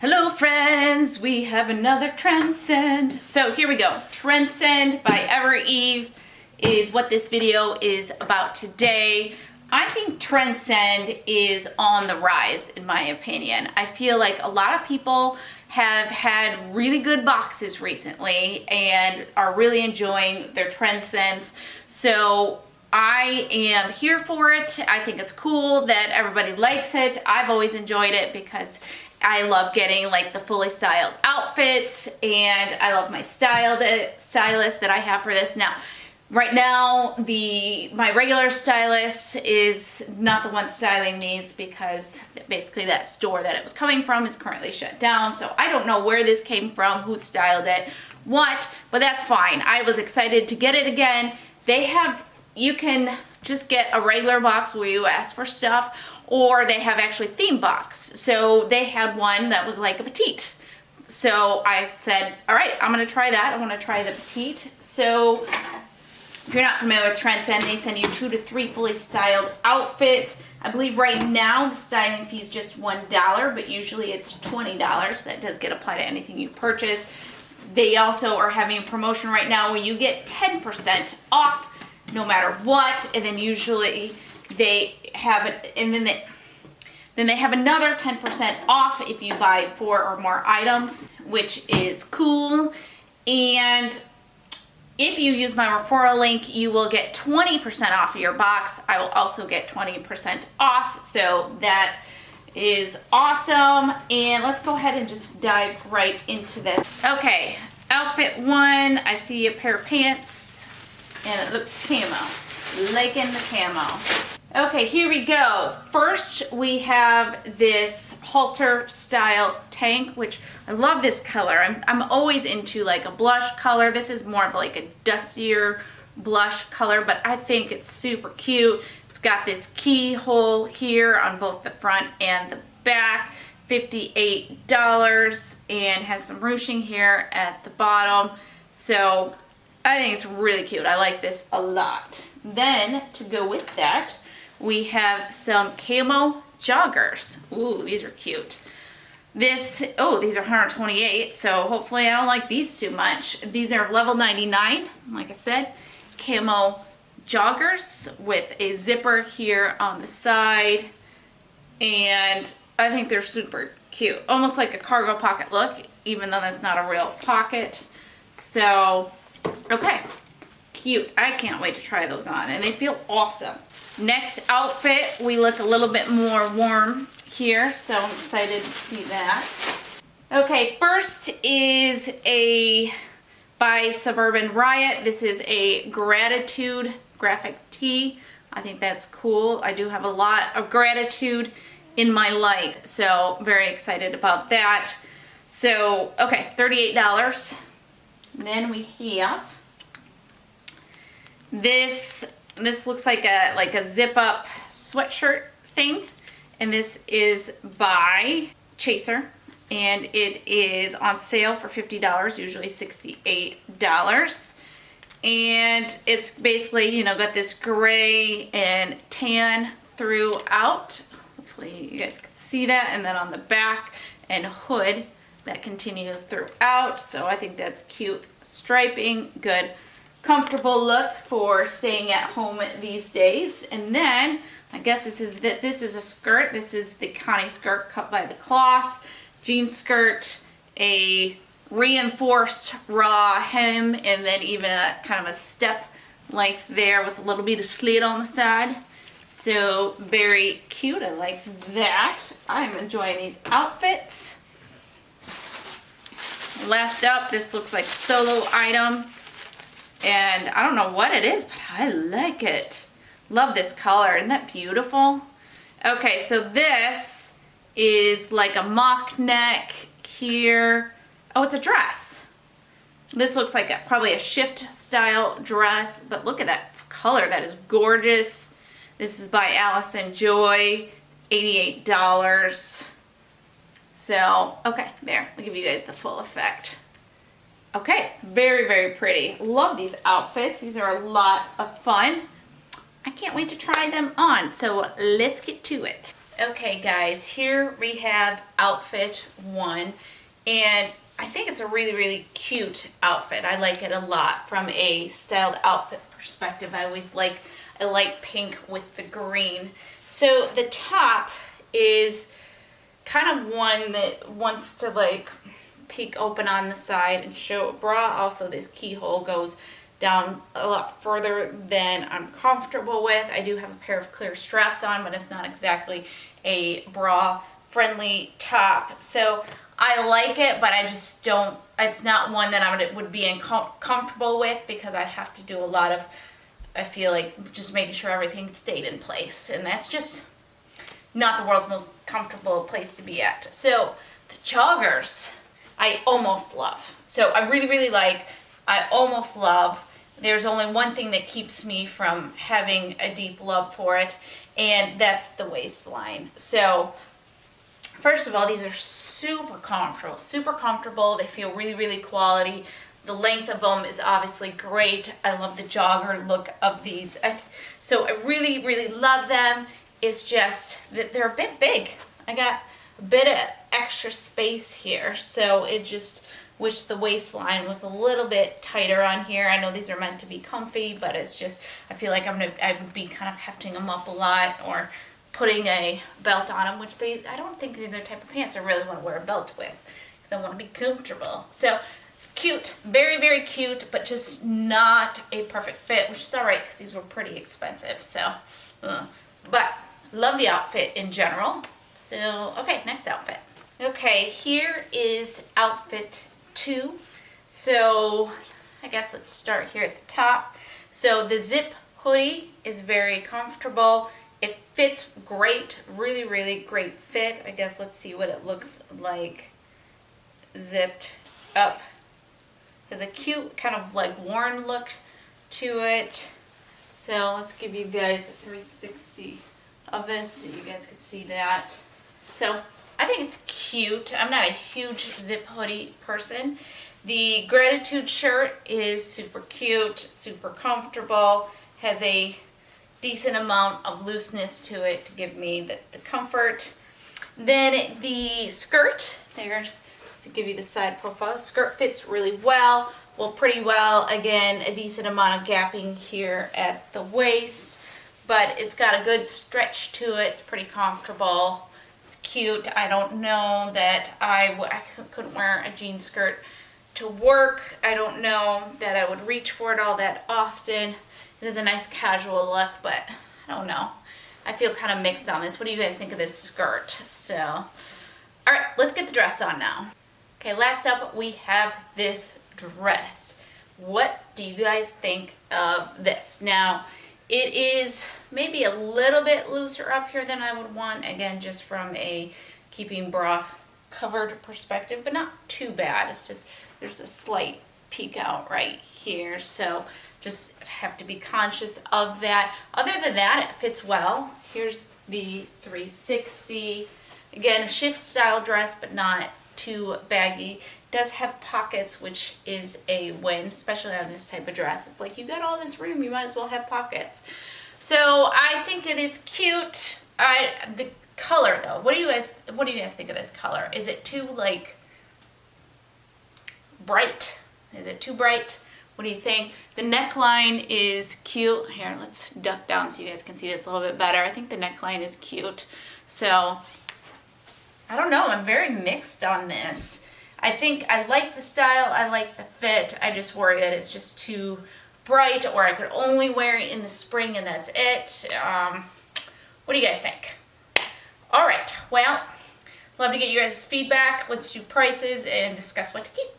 Hello friends, we have another Trendsend. So here we go. Trendsend by Eve is what this video is about today. I think Trendsend is on the rise in my opinion. I feel like a lot of people have had really good boxes recently and are really enjoying their Trendsends. So I am here for it. I think it's cool that everybody likes it. I've always enjoyed it because I love getting like the fully styled outfits, and I love my stylist that I have for this. Now, right now, my regular stylist is not the one styling these because basically that store that it was coming from is currently shut down. So I don't know where this came from, who styled it, what, but that's fine. I was excited to get it again. You can just get a regular box where you ask for stuff, or they have actually theme box. So they had one that was like a petite. So I said, all right, I'm gonna try that. I wanna try the petite. So if you're not familiar with Trendsend, they send you 2 to 3 fully styled outfits. I believe right now the styling fee is just $1, but usually it's $20. That does get applied to anything you purchase. They also are having a promotion right now where you get 10% off no matter what, and then usually they have it, and then they have another 10% off if you buy 4 or more items, which is cool. And if you use my referral link, you will get 20% off of your box. I will also get 20% off, so that is awesome. And let's go ahead and just dive right into this. Okay, outfit 1, I see a pair of pants, and it looks camo. Liking the camo. Okay, here we go. First, we have this halter style tank, which I love this color. I'm always into like a blush color. This is more of like a dustier blush color, but I think it's super cute. It's got this keyhole here on both the front and the back. $58, and has some ruching here at the bottom. So I think it's really cute. I like this a lot. Then, to go with that, we have some camo joggers. Ooh, these are cute. These are 128, so hopefully I don't like these too much. These are level 99, like I said. Camo joggers with a zipper here on the side. And I think they're super cute. Almost like a cargo pocket look, even though that's not a real pocket. So, okay. Cute. I can't wait to try those on, and they feel awesome. Next outfit, we look a little bit more warm here, so I'm excited to see that. Okay, first is by Suburban Riot. This is a gratitude graphic tee. I think that's cool. I do have a lot of gratitude in my life, so very excited about that. So, okay, $38. Then we have this looks like a zip up sweatshirt thing, and this is by Chaser, and it is on sale for $50, usually $68. And it's basically, you know, got this gray and tan throughout. Hopefully you guys can see that. And then on the back and hood, that continues throughout. So I think that's cute striping, good comfortable look for staying at home these days. And then I guess this is a skirt. This is the Connie skirt cut by the cloth, jean skirt, a reinforced raw hem, and then even a kind of a step length there with a little bit of slit on the side. So very cute. I like that. I'm enjoying these outfits. Last up, this looks like a solo item. And I don't know what it is, but I like it. Love this color. Isn't that beautiful? Okay, so this is like a mock neck here. Oh, it's a dress. This looks like probably a shift style dress, but look at that color. That is gorgeous. This is by Allison Joy, $88. So, okay, there. I'll give you guys the full effect. Okay, very, very pretty. Love these outfits. These are a lot of fun. I can't wait to try them on, so let's get to it. Okay guys, here we have outfit 1, and I think it's a really, really cute outfit. I like it a lot from a styled outfit perspective. I always like a light pink with the green. So the top is kind of one that wants to like peek open on the side and show a bra. Also, this keyhole goes down a lot further than I'm comfortable with. I do have a pair of clear straps on, but it's not exactly a bra friendly top. So I like it, but I just don't, it's not one that I would be comfortable with, because I'd have to do a lot of, I feel like, just making sure everything stayed in place. And that's just not the world's most comfortable place to be at. So the joggers, I almost love. So I really, really like, I almost love. There's only one thing that keeps me from having a deep love for it, and that's the waistline. So first of all, these are super comfortable. They feel really, really quality. The length of them is obviously great. I love the jogger look of these. So I really, really love them. It's just that they're a bit big. I got a bit of extra space here, so it just wish the waistline was a little bit tighter on here. I know these are meant to be comfy, but it's just, I feel like I would be kind of hefting them up a lot, or putting a belt on them, which these, I don't think these are the type of pants I really want to wear a belt with, because I want to be comfortable. So cute, very, very cute, but just not a perfect fit, which is all right, because these were pretty expensive. So, but love the outfit in general. So, okay, next outfit. Okay, here is outfit 2. So I guess let's start here at the top. So the zip hoodie is very comfortable. It fits great, really, really great fit. I guess let's see what it looks like zipped up. There's a cute kind of like worn look to it. So let's give you guys a 360 of this so you guys can see that. So I think it's cute. I'm not a huge zip hoodie person. The Gratitude shirt is super cute, super comfortable, has a decent amount of looseness to it to give me the comfort. Then the skirt, there, to give you the side profile. The skirt fits really well, pretty well. Again, a decent amount of gapping here at the waist, but it's got a good stretch to it. It's pretty comfortable. Cute. I don't know that I couldn't wear a jean skirt to work. I don't know that I would reach for it all that often. It is a nice casual look, but I don't know. I feel kind of mixed on this. What do you guys think of this skirt? So, all right, let's get the dress on now. Okay, last up we have this dress. What do you guys think of this? Now, it is maybe a little bit looser up here than I would want, again, just from a keeping bra covered perspective, but not too bad. It's just, there's a slight peek out right here, so just have to be conscious of that. Other than that, it fits well. Here's the 360. Again, a shift style dress, but not too baggy. Does have pockets, which is a win, especially on this type of dress. It's like, you got all this room, you might as well have pockets. So I think it is cute. The color though, what do you guys think of this color? Is it too like bright? Is it too bright? What do you think? The neckline is cute. Here, let's duck down so you guys can see this a little bit better. I think the neckline is cute. So I don't know, I'm very mixed on this. I think I like the style, I like the fit. I just worry that it's just too bright, or I could only wear it in the spring and that's it. What do you guys think? All right, well, love to get your guys' feedback. Let's do prices and discuss what to keep.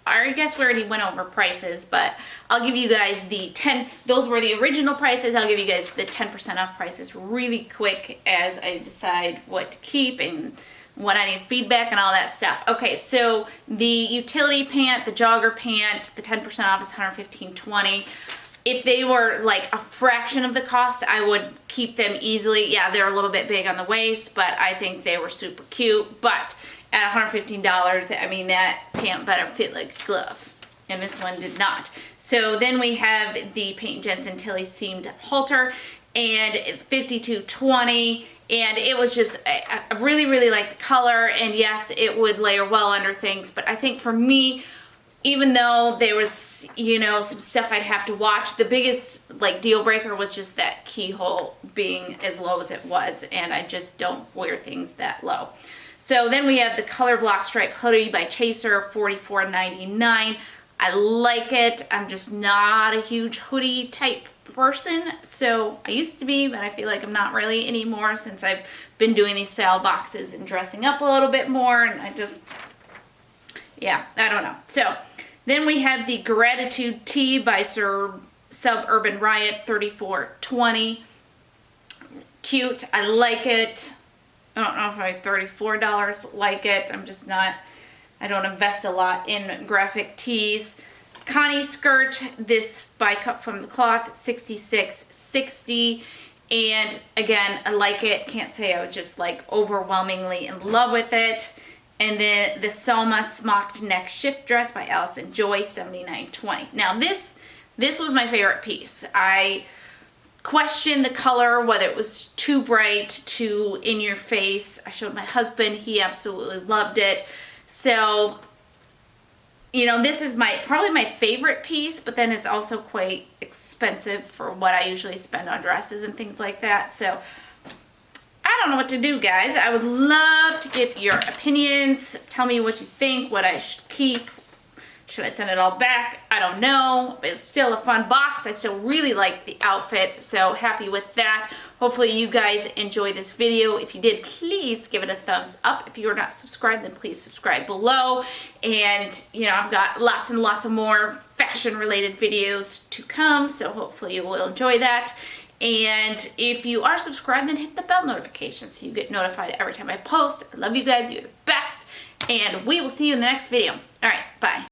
I guess we already went over prices, but I'll give you guys the 10, those were the original prices. I'll give you guys the 10% off prices really quick as I decide what to keep and what I need feedback and all that stuff. Okay, so the utility pant, the jogger pant, the 10% off is $115.20. If they were like a fraction of the cost, I would keep them easily. Yeah, they're a little bit big on the waist, but I think they were super cute. But at $115, I mean, that pant better fit like a glove. And this one did not. So then we have the Paint Jensen Tilly seamed halter, and $52.20. And it was just, I really, really like the color, and yes, it would layer well under things, but I think for me, even though there was, you know, some stuff I'd have to watch, the biggest like deal breaker was just that keyhole being as low as it was, and I just don't wear things that low. So then we have the Color Block Stripe Hoodie by Chaser, $44.99. I like it. I'm just not a huge hoodie type person, so I used to be, but I feel like I'm not really anymore since I've been doing these style boxes and dressing up a little bit more, and I just, yeah, I don't know. So then we have the Gratitude Tee by Suburban Riot, $34.20. Cute. I like it. I don't know if I $34 like it. I'm just not, I don't invest a lot in graphic tees. Connie skirt, this by Cut From The Cloth, $66.60. And again, I like it. Can't say I was just like overwhelmingly in love with it. And then the Selma Smocked Neck Shift Dress by Allison Joy, $79.20. Now this was my favorite piece. I questioned the color, whether it was too bright, too in your face. I showed my husband, he absolutely loved it. So, you know, this is probably my favorite piece, but then it's also quite expensive for what I usually spend on dresses and things like that. So I don't know what to do, guys. I would love to get your opinions. Tell me what you think, what I should keep. Should I send it all back? I don't know. It's still a fun box. I still really like the outfits, so happy with that. Hopefully you guys enjoy this video. If you did, please give it a thumbs up. If you are not subscribed, then please subscribe below. And, you know, I've got lots and lots of more fashion-related videos to come, so hopefully you will enjoy that. And if you are subscribed, then hit the bell notification so you get notified every time I post. I love you guys. You're the best. And we will see you in the next video. All right, bye.